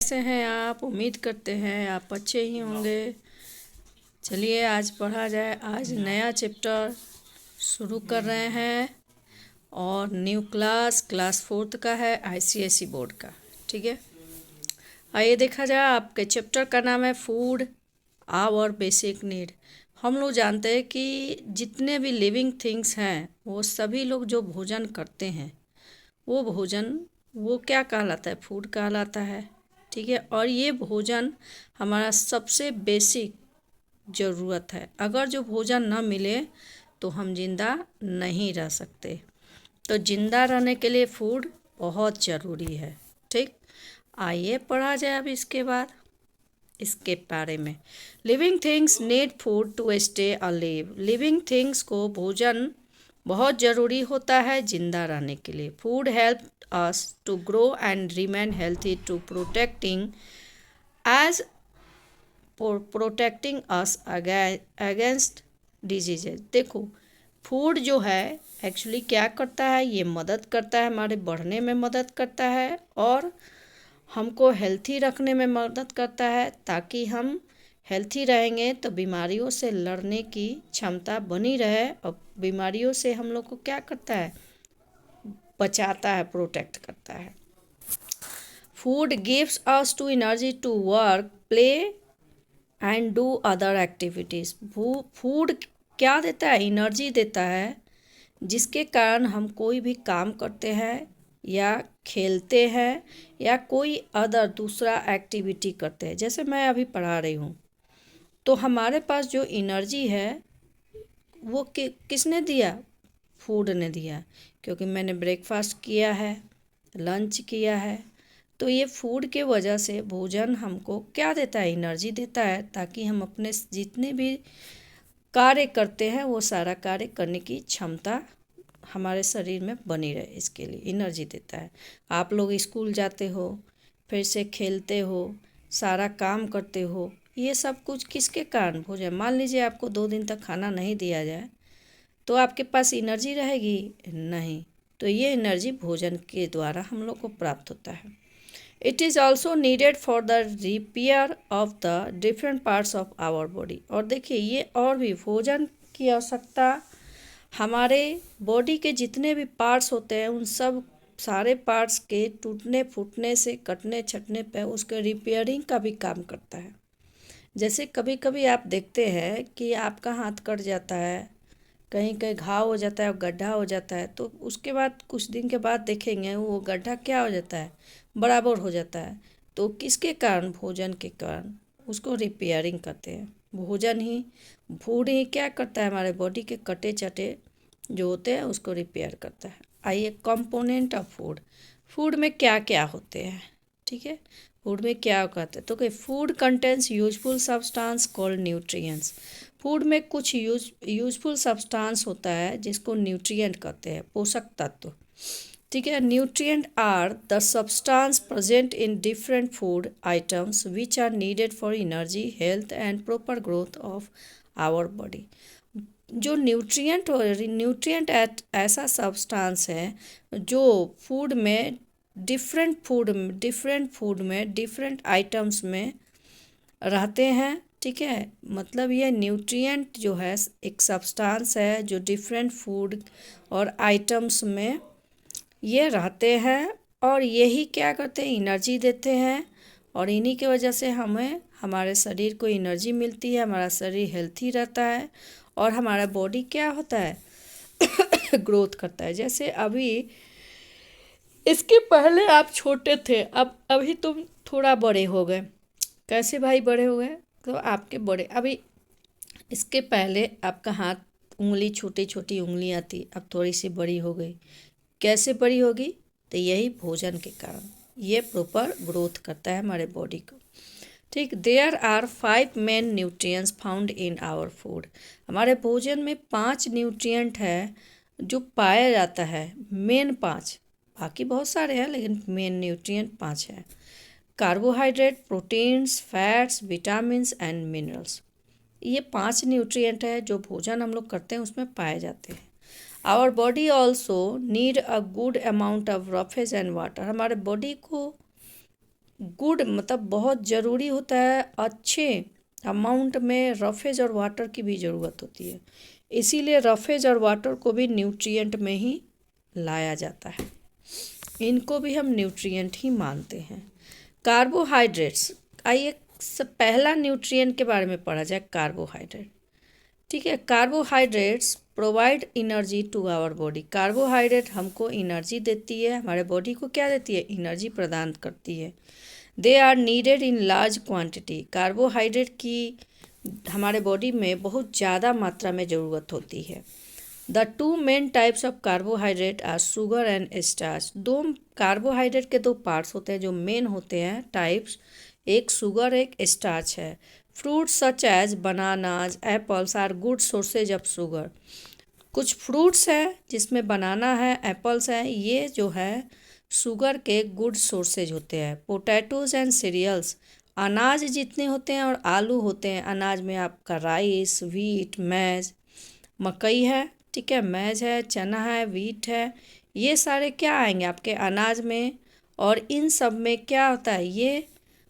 कैसे हैं आप? उम्मीद करते हैं आप अच्छे ही होंगे। चलिए आज पढ़ा जाए। आज नया चैप्टर शुरू कर रहे हैं और न्यू क्लास 4th का है, आईसीएसई बोर्ड का। ठीक है, आइए देखा जाए। आपके चैप्टर का नाम है फूड आवर बेसिक नीड। हम लोग जानते हैं कि जितने भी लिविंग थिंग्स हैं वो सभी लोग जो भोजन करते हैं वो भोजन वो क्या कहलाता है? फूड कहलाता है। ठीक है, और ये भोजन हमारा सबसे बेसिक ज़रूरत है। अगर जो भोजन न मिले तो हम जिंदा नहीं रह सकते। तो जिंदा रहने के लिए फूड बहुत ज़रूरी है। ठीक, आइए पढ़ा जाए अब इसके बारे में। Living things need food to stay alive. Living things को भोजन बहुत ज़रूरी होता है जिंदा रहने के लिए। Food help us to grow and remain healthy to protecting us against diseases. देखो, फूड जो है एक्चुअली क्या करता है, ये मदद करता है, हमारे बढ़ने में मदद करता है और हमको हेल्थी रखने में मदद करता है। ताकि हम हेल्थी रहेंगे तो बीमारियों से लड़ने की क्षमता बनी रहे और बीमारियों से हम लोग को क्या करता है, बचाता है, प्रोटेक्ट करता है। Food gives us to energy to work, play and do other activities. Food क्या देता है? एनर्जी देता है, जिसके कारण हम कोई भी काम करते हैं या खेलते हैं या कोई अदर दूसरा एक्टिविटी करते हैं। जैसे मैं अभी पढ़ा रही हूँ तो हमारे पास जो एनर्जी है वो किसने दिया? फूड ने दिया, क्योंकि मैंने ब्रेकफास्ट किया है, लंच किया है। तो ये फूड के वजह से भोजन हमको क्या देता है? एनर्जी देता है, ताकि हम अपने जितने भी कार्य करते हैं वो सारा कार्य करने की क्षमता हमारे शरीर में बनी रहे, इसके लिए एनर्जी देता है। आप लोग स्कूल जाते हो, फिर से खेलते हो, सारा काम करते हो, ये सब कुछ किसके कारण? भोजन। मान लीजिए आपको 2 दिन तक खाना नहीं दिया जाए तो आपके पास एनर्जी रहेगी? नहीं। तो ये एनर्जी भोजन के द्वारा हम लोग को प्राप्त होता है। It is also needed for the repair of the different parts of our body. और देखिए, ये और भी भोजन की आवश्यकता हमारे बॉडी के जितने भी पार्ट्स होते हैं उन सब सारे पार्ट्स के टूटने फूटने से, कटने छटने पे उसके रिपेयरिंग का भी काम करता है। जैसे कभी कभी आप देखते हैं कि आपका हाथ कट जाता है, कहीं कहीं घाव हो जाता है और गड्ढा हो जाता है, तो उसके बाद कुछ दिन के बाद देखेंगे वो गड्ढा क्या हो जाता है, बराबर हो जाता है। तो किसके कारण? भोजन के कारण उसको रिपेयरिंग करते हैं। फूड ही क्या करता है? हमारे बॉडी के कटे चटे जो होते हैं उसको रिपेयर करता है। आइए, कंपोनेंट ऑफ फूड। फूड में क्या क्या होते हैं? ठीक है, फूड में क्या कहते हैं? तो कि food contains useful substance called nutrients. Food में कुछ यूजफुल सब्सटेंस होता है जिसको न्यूट्रिएंट कहते हैं, पोषक तत्व। ठीक है, nutrient are the substance present in different food items which are needed for energy, health and proper growth of our body. जो न्यूट्रिएंट ऐसा सब्सटेंस है जो फूड में डिफरेंट फूड में डिफरेंट आइटम्स में रहते हैं। ठीक है, मतलब ये न्यूट्रिएंट जो है एक सब्सटेंस है जो डिफरेंट फूड और आइटम्स में ये रहते हैं और यही क्या करते हैं? एनर्जी देते हैं। और इन्हीं की वजह से हमें हमारे शरीर को एनर्जी मिलती है, हमारा शरीर हेल्थी रहता है और हमारा बॉडी क्या होता है? ग्रोथ करता है। जैसे अभी इसके पहले आप छोटे थे, अब अभी तुम थोड़ा बड़े हो गए। कैसे भाई बड़े हो गए? तो आपके बड़े अभी इसके पहले आपका हाथ, उंगली, छोटी छोटी उंगलियां थी, अब थोड़ी सी बड़ी हो गई। कैसे बड़ी होगी? तो यही भोजन के कारण। ये प्रॉपर ग्रोथ करता है हमारे बॉडी को। ठीक, there are 5 main nutrients found in our food. हमारे भोजन में 5 न्यूट्रिएंट है जो पाया जाता है। मेन 5, बाकी बहुत सारे हैं लेकिन मेन न्यूट्रिएंट 5 है। Carbohydrate, proteins, fats, vitamins and minerals. ये 5 न्यूट्रिएंट है जो भोजन हम लोग करते हैं उसमें पाए जाते हैं। Our body also need a good amount of roughage and water. हमारे बॉडी को गुड मतलब बहुत ज़रूरी होता है, अच्छे अमाउंट में रफेज और वाटर की भी ज़रूरत होती है, इसीलिए रफेज और वाटर को भी न्यूट्रिएंट में ही लाया जाता है, इनको भी हम न्यूट्रिएंट ही मानते हैं। कार्बोहाइड्रेट्स, आइए पहला न्यूट्रिएंट के बारे में पढ़ा जाए, कार्बोहाइड्रेट। ठीक है, carbohydrates provide energy to our body. Carbohydrate हमको एनर्जी देती है, हमारे बॉडी को क्या देती है, एनर्जी प्रदान करती है। They are needed in large quantity. Carbohydrate की हमारे बॉडी में बहुत ज़्यादा मात्रा में ज़रूरत होती है। The two main types of carbohydrate are sugar and starch. दो कार्बोहाइड्रेट के दो पार्ट्स होते हैं जो मेन होते हैं टाइप्स, एक शुगर एक स्टार्च है। Fruits such as bananas apples are good sources of sugar. कुछ फ्रूट्स हैं जिसमें बनाना है, एप्पल्स हैं, ये जो है शुगर के गुड सोर्सेज होते हैं। पोटैटोज एंड सीरियल्स, अनाज जितने होते हैं और आलू होते हैं, अनाज में आपका राइस, व्हीट, मैज, मकई है, ठीक है, मैज है, चना है, व्हीट है, ये सारे क्या आएंगे आपके अनाज में, और इन सब में क्या होता है, ये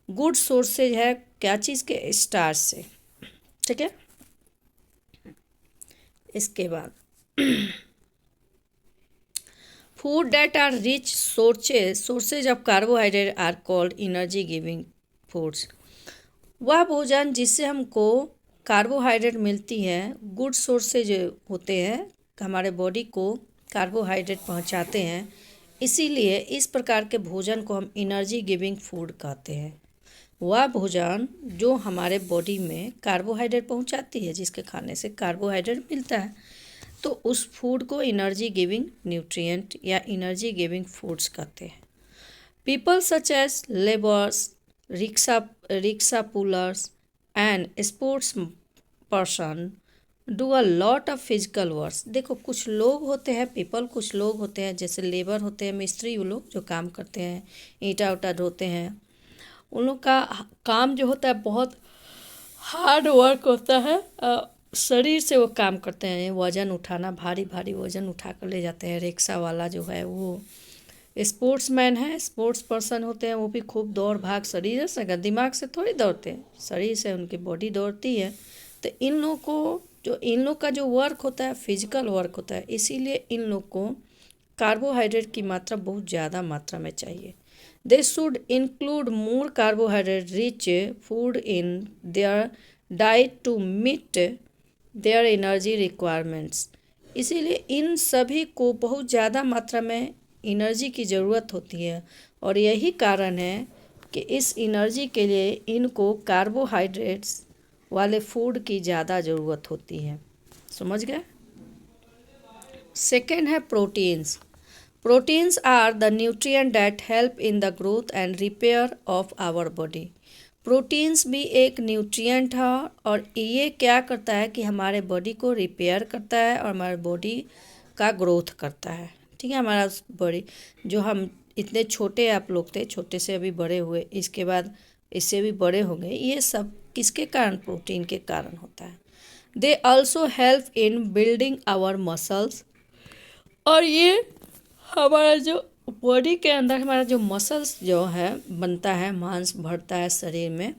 गुड सोर्सेज है क्या चीज़ के, स्टार्च से। ठीक है, इसके बाद food that are rich sources of carbohydrate are called energy giving foods. वह भोजन जिससे हमको कार्बोहाइड्रेट मिलती है, गुड सोर्सेज होते हैं, हमारे बॉडी को कार्बोहाइड्रेट पहुंचाते हैं, इसीलिए इस प्रकार के भोजन को हम एनर्जी गिविंग फूड कहते हैं। वह भोजन जो हमारे बॉडी में कार्बोहाइड्रेट पहुंचाती है, जिसके खाने से कार्बोहाइड्रेट मिलता है, तो उस फूड को एनर्जी गिविंग न्यूट्रिएंट या एनर्जी गिविंग फूड्स कहते हैं। People such as labours, rickshaw pullers and sports person do a lot of physical works. देखो कुछ लोग होते हैं पीपल, कुछ लोग होते हैं जैसे लेबर होते हैं, मिस्त्री, वो लोग जो काम करते हैं, ईंटा उटा ढोते हैं, उन लोग का काम जो होता है बहुत हार्ड वर्क होता है, शरीर से वो काम करते हैं, वज़न उठाना, भारी भारी वज़न उठा कर ले जाते हैं। रिक्शा वाला जो है वो स्पोर्ट्समैन है, स्पोर्ट्स पर्सन होते हैं, वो भी खूब दौड़ भाग शरीर से, दिमाग से थोड़ी दौड़ते हैं, शरीर से उनकी बॉडी दौड़ती है। तो इन लोग को इन लोग का जो वर्क होता है फिजिकल वर्क होता है, इसीलिए इन लोग को कार्बोहाइड्रेट की मात्रा बहुत ज़्यादा मात्रा में चाहिए। They should include more carbohydrate rich food in their diet to meet their energy requirements. इसीलिए इन सभी को बहुत ज़्यादा मात्रा में एनर्जी की ज़रूरत होती है, और यही कारण है कि इस एनर्जी के लिए इनको कार्बोहाइड्रेट्स वाले फूड की ज़्यादा ज़रूरत होती है। समझ गए। सेकेंड है proteins. Proteins are the nutrient that help in the growth and repair of our body. Proteins भी एक न्यूट्रिएंट है, और ये क्या करता है कि हमारे बॉडी को रिपेयर करता है और हमारे बॉडी का ग्रोथ करता है। ठीक है, हमारा बॉडी जो हम इतने छोटे आप लोग थे, छोटे से अभी बड़े हुए, इसके बाद इससे भी बड़े होंगे, ये सब किसके कारण, प्रोटीन के कारण होता है। They also help in building our muscles, और ये हमारा जो बॉडी के अंदर हमारा जो मसल्स जो है बनता है, मांस बढ़ता है शरीर में,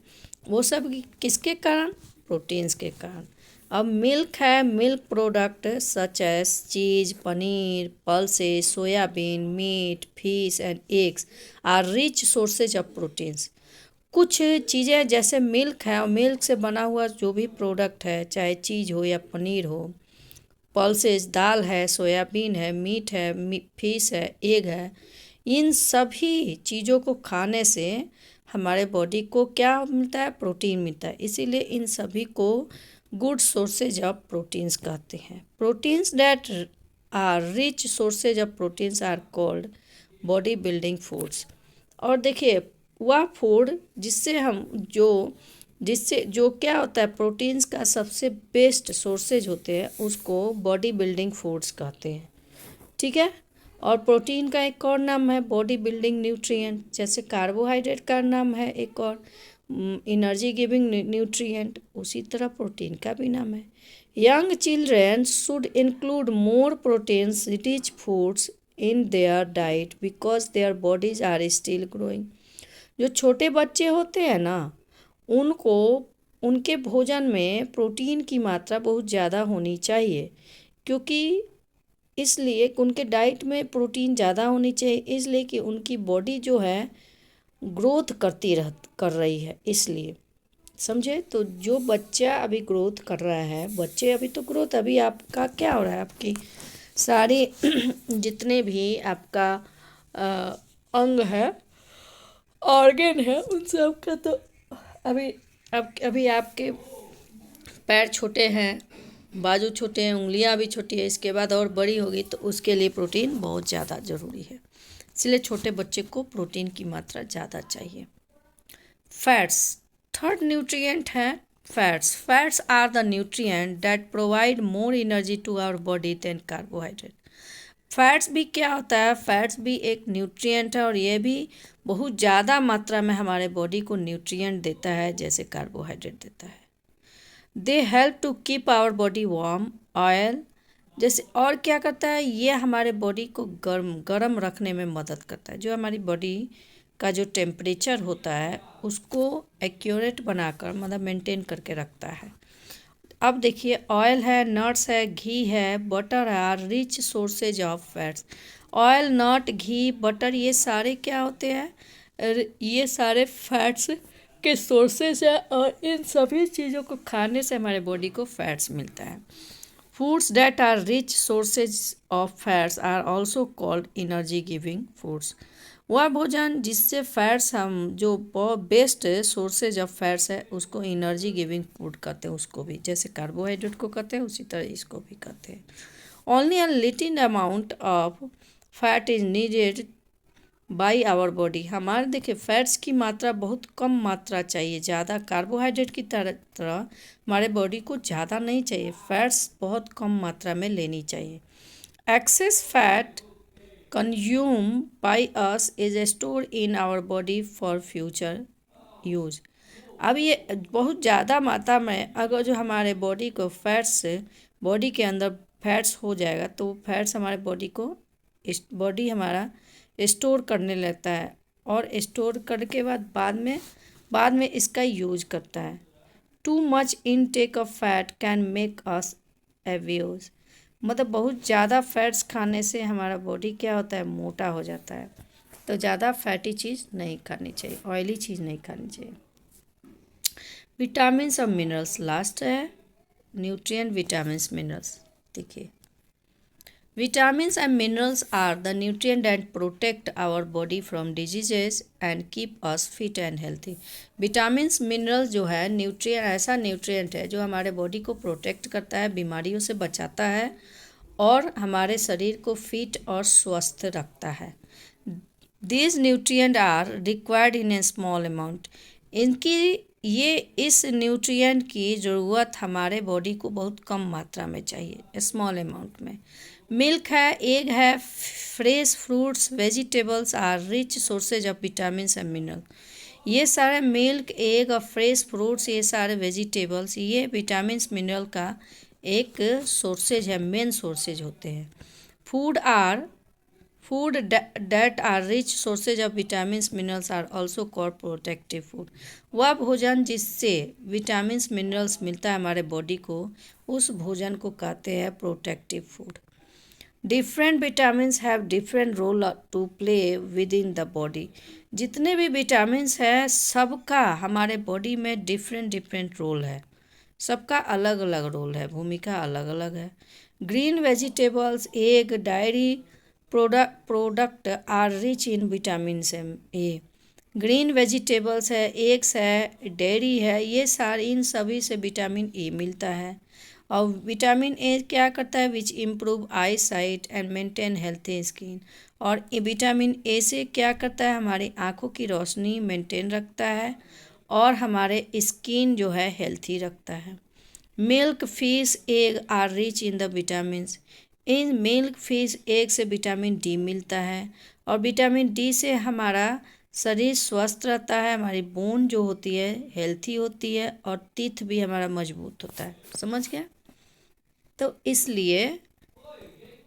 वो सब किसके कारण, प्रोटीन्स के कारण। अब मिल्क है, milk product such as cheese, paneer, pulses, soybean, meat, fish and eggs are rich sources of proteins. कुछ चीज़ें जैसे मिल्क है, और मिल्क से बना हुआ जो भी प्रोडक्ट है, चाहे चीज़ हो या पनीर हो, पल्सेस दाल है, सोयाबीन है, मीट है, फिश है, एग है, इन सभी चीज़ों को खाने से हमारे बॉडी को क्या मिलता है, प्रोटीन मिलता है। इसीलिए इन सभी को गुड सोर्सेज ऑफ प्रोटीन्स कहते हैं। Proteins that are rich sources of proteins are called body building foods. और देखिए वह फूड जिससे जो क्या होता है, प्रोटीन्स का सबसे बेस्ट सोर्सेज होते हैं, उसको बॉडी बिल्डिंग फूड्स कहते हैं। ठीक है, और प्रोटीन का एक और नाम है बॉडी बिल्डिंग न्यूट्रिएंट, जैसे कार्बोहाइड्रेट का नाम है एक और एनर्जी गिविंग न्यूट्रिएंट, उसी तरह प्रोटीन का भी नाम है। Young children should include more proteins rich foods in their diet because their bodies are still growing. जो छोटे बच्चे होते हैं ना, उनको उनके भोजन में प्रोटीन की मात्रा बहुत ज़्यादा होनी चाहिए, क्योंकि इसलिए उनके डाइट में प्रोटीन ज़्यादा होनी चाहिए, इसलिए कि उनकी बॉडी जो है ग्रोथ कर रही है, इसलिए समझे। तो जो बच्चा अभी ग्रोथ कर रहा है, बच्चे अभी तो ग्रोथ, अभी आपका क्या हो रहा है, आपकी सारी जितने भी आपका अंग है, ऑर्गन है, उन सब का तो अभी अभी आपके पैर छोटे हैं, बाजू छोटे हैं, उंगलियां भी छोटी है, इसके बाद और बड़ी होगी तो उसके लिए प्रोटीन बहुत ज़्यादा ज़रूरी है, इसलिए छोटे बच्चे को प्रोटीन की मात्रा ज़्यादा चाहिए। फैट्स, थर्ड न्यूट्रिएंट है fats. Fats are the nutrient that provide more energy to our body than carbohydrate. Fats भी क्या होता है, फैट्स भी एक न्यूट्रिएंट है और ये भी बहुत ज़्यादा मात्रा में हमारे बॉडी को न्यूट्रिएंट देता है जैसे कार्बोहाइड्रेट देता है। They help to keep our body warm. Oil जैसे, और क्या करता है, ये हमारे बॉडी को गर्म रखने में मदद करता है। जो हमारी बॉडी का जो टेम्परेचर होता है उसको एक्यूरेट बनाकर, मतलब मेंटेन करके रखता है। अब देखिए, ऑयल है, नट्स है, घी है, बटर है, are rich sources of fats. Oil, nut, ghee, butter, ये सारे क्या होते हैं, ये सारे फैट्स के सोर्सेज है और इन सभी चीज़ों को खाने से हमारे बॉडी को फैट्स मिलता है। Foods that are rich sources of fats are also called energy giving foods. वह भोजन जिससे फैट्स, हम जो बेस्ट सोर्सेज ऑफ फैट्स है उसको एनर्जी गिविंग फूड कहते हैं, उसको भी जैसे कार्बोहाइड्रेट को कहते हैं उसी तरह इसको भी कहते हैं। Only a little amount of fat is needed by our body. हमारे देखिए, फैट्स की मात्रा बहुत कम मात्रा चाहिए, ज़्यादा कार्बोहाइड्रेट की तरह हमारे बॉडी को ज़्यादा नहीं चाहिए, फैट्स बहुत कम मात्रा में लेनी चाहिए। Excess fat consume by us is store in our body for future use. अब ये बहुत ज़्यादा मात्रा में अगर जो हमारे बॉडी को फैट्स, बॉडी के अंदर फैट्स हो जाएगा तो फैट्स हमारे बॉडी हमारा स्टोर करने लगता है और स्टोर करने के बाद में इसका यूज करता है। Too much intake of fat can make us abuse. मतलब बहुत ज़्यादा फैट्स खाने से हमारा बॉडी क्या होता है, मोटा हो जाता है। तो ज़्यादा फैटी चीज़ नहीं खानी चाहिए, ऑयली चीज़ नहीं खानी चाहिए। विटामिन और मिनरल्स लास्ट है, न्यूट्रिएंट, विटामिन्स, मिनरल्स। देखिए, vitamins and minerals are the nutrients that protect our body from diseases and keep us fit and healthy. vitamins, minerals जो है न्यूट्रिएंट, ऐसा न्यूट्रिएंट है जो हमारे बॉडी को प्रोटेक्ट करता है, बीमारियों से बचाता है और हमारे शरीर को फिट और स्वस्थ रखता है। These nutrients are required in a small amount. इस न्यूट्रिएंट की ज़रूरत हमारे बॉडी को बहुत कम मात्रा में चाहिए, स्मॉल अमाउंट में। मिल्क है, एग है, fresh fruits, vegetables are rich sources of vitamins and mineral. ये सारे मिल्क, एग और फ्रेश फ्रूट्स, ये सारे वेजिटेबल्स, ये विटामिन्स मिनरल का एक सोर्सेज है, मेन सोर्सेज होते हैं। Food that are rich sources of vitamins minerals are also called protective food. वह भोजन जिससे विटामिन्स मिनरल्स मिलता है हमारे बॉडी को, उस भोजन को कहते हैं protective food. Different vitamins have different role to play within the body. जितने भी विटामिन्स हैं सबका हमारे बॉडी में डिफरेंट रोल है, सबका अलग अलग रोल है, भूमिका अलग अलग है। Green vegetables, egg, dairy product are rich in vitamin A. Green vegetables है, एग्स है, डेयरी है, ये सारे, इन सभी से विटामिन ए मिलता है। और विटामिन ए क्या करता है, which improve eyesight and maintain healthy skin. और विटामिन ए से क्या करता है, हमारी आँखों की रोशनी मेंटेन रखता है और हमारे स्किन जो है हेल्थी रखता है। Milk, fish, egg are rich in the vitamins. इन मिल्क, फिश, एग से विटामिन डी मिलता है और विटामिन डी से हमारा शरीर स्वस्थ रहता है, हमारी बोन जो होती है हेल्थी होती है और टीथ भी हमारा मजबूत होता है। समझ गया? तो इसलिए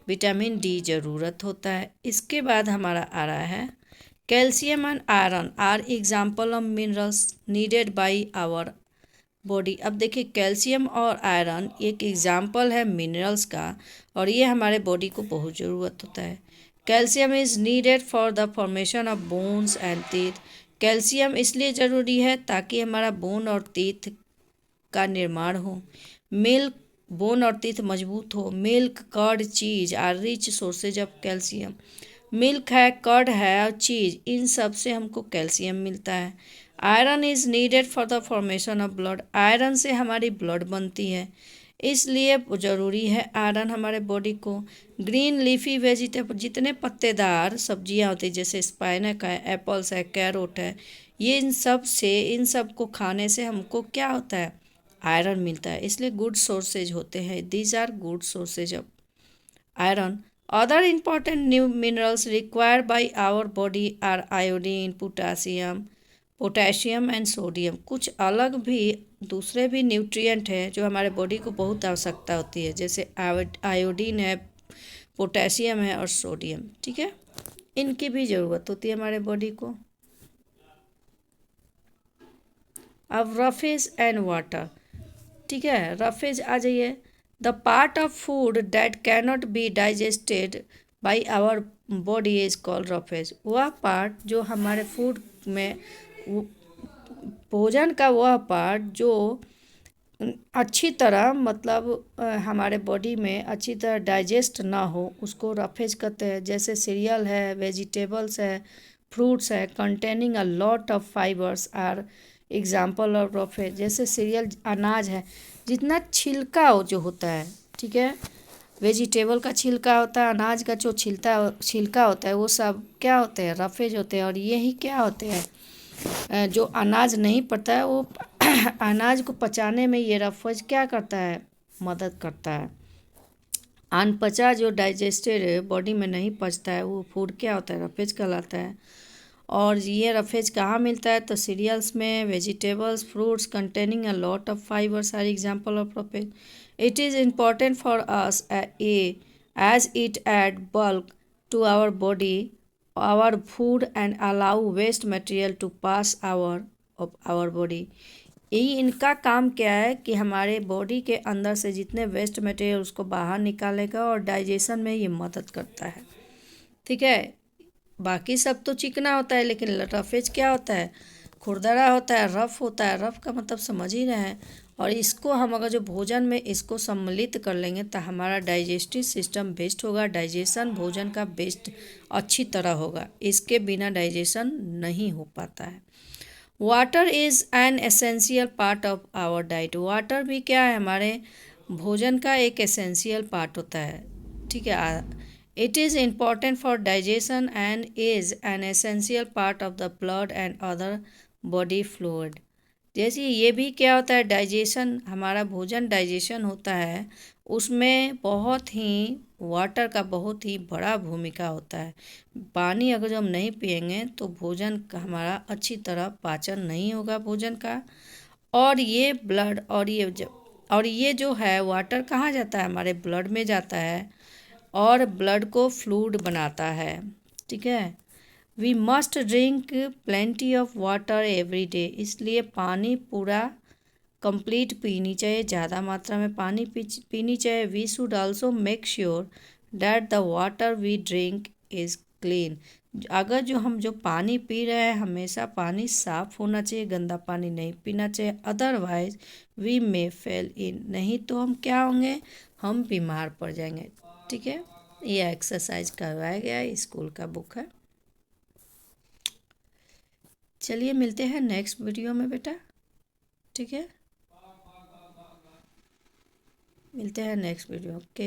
विटामिन डी ज़रूरत होता है। इसके बाद हमारा आ रहा है calcium and iron are example of minerals needed by our body. अब देखिए कैल्शियम और आयरन एक एग्जाम्पल है मिनरल्स का, और ये हमारे बॉडी को बहुत ज़रूरत होता है। Calcium is needed for the formation of bones and teeth. Calcium इसलिए ज़रूरी है ताकि हमारा बोन और टीथ का निर्माण हो। मिल्क बोन और टीथ मजबूत हो। Milk curd cheese are rich sources of calcium. Milk है, कर्ड है और चीज़, इन सब से हमको कैल्शियम मिलता है। Iron is needed for the formation of blood. Iron से हमारी ब्लड बनती है, इसलिए ज़रूरी है आयरन हमारे बॉडी को। ग्रीन लीफी वेजिटेबल, जितने पत्तेदार सब्जियां होती हैं जैसे स्पाइनक है, एप्पल्स है, कैरोट है, ये इन सब को खाने से हमको क्या होता है, आयरन मिलता है, इसलिए गुड सोर्सेज होते हैं। These are good sources of iron. Other important new minerals required by our body are iodine, potassium and sodium. कुछ अलग भी दूसरे भी न्यूट्रिएंट हैं जो हमारे बॉडी को बहुत आवश्यकता होती है, जैसे आयोडीन है, पोटेशियम है और सोडियम। ठीक है, इनकी भी ज़रूरत होती है हमारे बॉडी को। अब रफेज एंड वाटर, ठीक है, रफेज आ जाइए। The part of food that cannot be digested by our body is called roughage. वह पार्ट जो हमारे फूड में, भोजन का वह पार्ट जो अच्छी तरह मतलब हमारे बॉडी में अच्छी तरह डाइजेस्ट ना हो, उसको रफेज कहते हैं। जैसे सीरियल है, वेजिटेबल्स है, फ्रूट्स है containing a lot of fibres are example of roughage. जैसे सीरियल, अनाज है, जितना छिलका जो होता है, ठीक है, वेजिटेबल का छिलका होता है, अनाज का जो छिलका होता है, वो सब क्या होते हैं, रफेज होते हैं। और यही क्या होते हैं, जो अनाज नहीं पड़ता है वो अनाज को पचाने में ये रफेज क्या करता है, मदद करता है। अनपचा जो डाइजेस्टेड बॉडी में नहीं पचता है वो फूड क्या होता है, रफेज कहलाता है। और ये रफेज कहाँ मिलता है, तो सीरियल्स में, vegetables, fruits containing a lot of fibres are example of roughage. It is important for us as it add bulk to our body our food and allow waste material to pass our body. यही इनका काम क्या है कि हमारे body के अंदर से जितने वेस्ट मटेरियल उसको बाहर निकालेगा और डाइजेशन में ये मदद करता है। ठीक है, बाकी सब तो चिकना होता है, लेकिन रफेज क्या होता है, खुरदरा होता है, रफ होता है। रफ का मतलब समझ ही रहे हैं। और इसको हम अगर जो भोजन में इसको सम्मिलित कर लेंगे तो हमारा डाइजेस्टिव सिस्टम बेस्ट होगा, डाइजेशन भोजन का बेस्ट अच्छी तरह होगा। इसके बिना डाइजेशन नहीं हो पाता है। Water is an essential part of our diet. Water भी क्या है, हमारे भोजन का एक एसेंशियल पार्ट होता है। ठीक है, it is important for digestion and is an essential part of the blood and other body fluid. जैसे ये भी क्या होता है, डाइजेशन, हमारा भोजन डाइजेशन होता है, उसमें बहुत ही वाटर का बहुत ही बड़ा भूमिका होता है। पानी अगर जो हम नहीं पिएंगे तो भोजन का हमारा अच्छी तरह पाचन नहीं होगा भोजन का। और ये ब्लड और ये जो है वाटर कहाँ जाता है, हमारे ब्लड में जाता है और ब्लड को फ्लूइड बनाता है। ठीक है, we must drink plenty of water every day. इसलिए पानी पूरा कंप्लीट पीनी चाहिए, ज़्यादा मात्रा में पानी पीनी चाहिए। We should also make sure that the water we drink is clean. अगर जो पानी पी रहे हैं हमेशा पानी साफ़ होना चाहिए, गंदा पानी नहीं पीना चाहिए। अदरवाइज वी मे फेल इन, नहीं तो हम क्या होंगे, हम बीमार पड़ जाएंगे। ठीक है, ये एक्सरसाइज करवाया गया है, स्कूल का बुक है। चलिए मिलते हैं नेक्स्ट वीडियो में बेटा। ठीक है, मिलते हैं नेक्स्ट वीडियो के।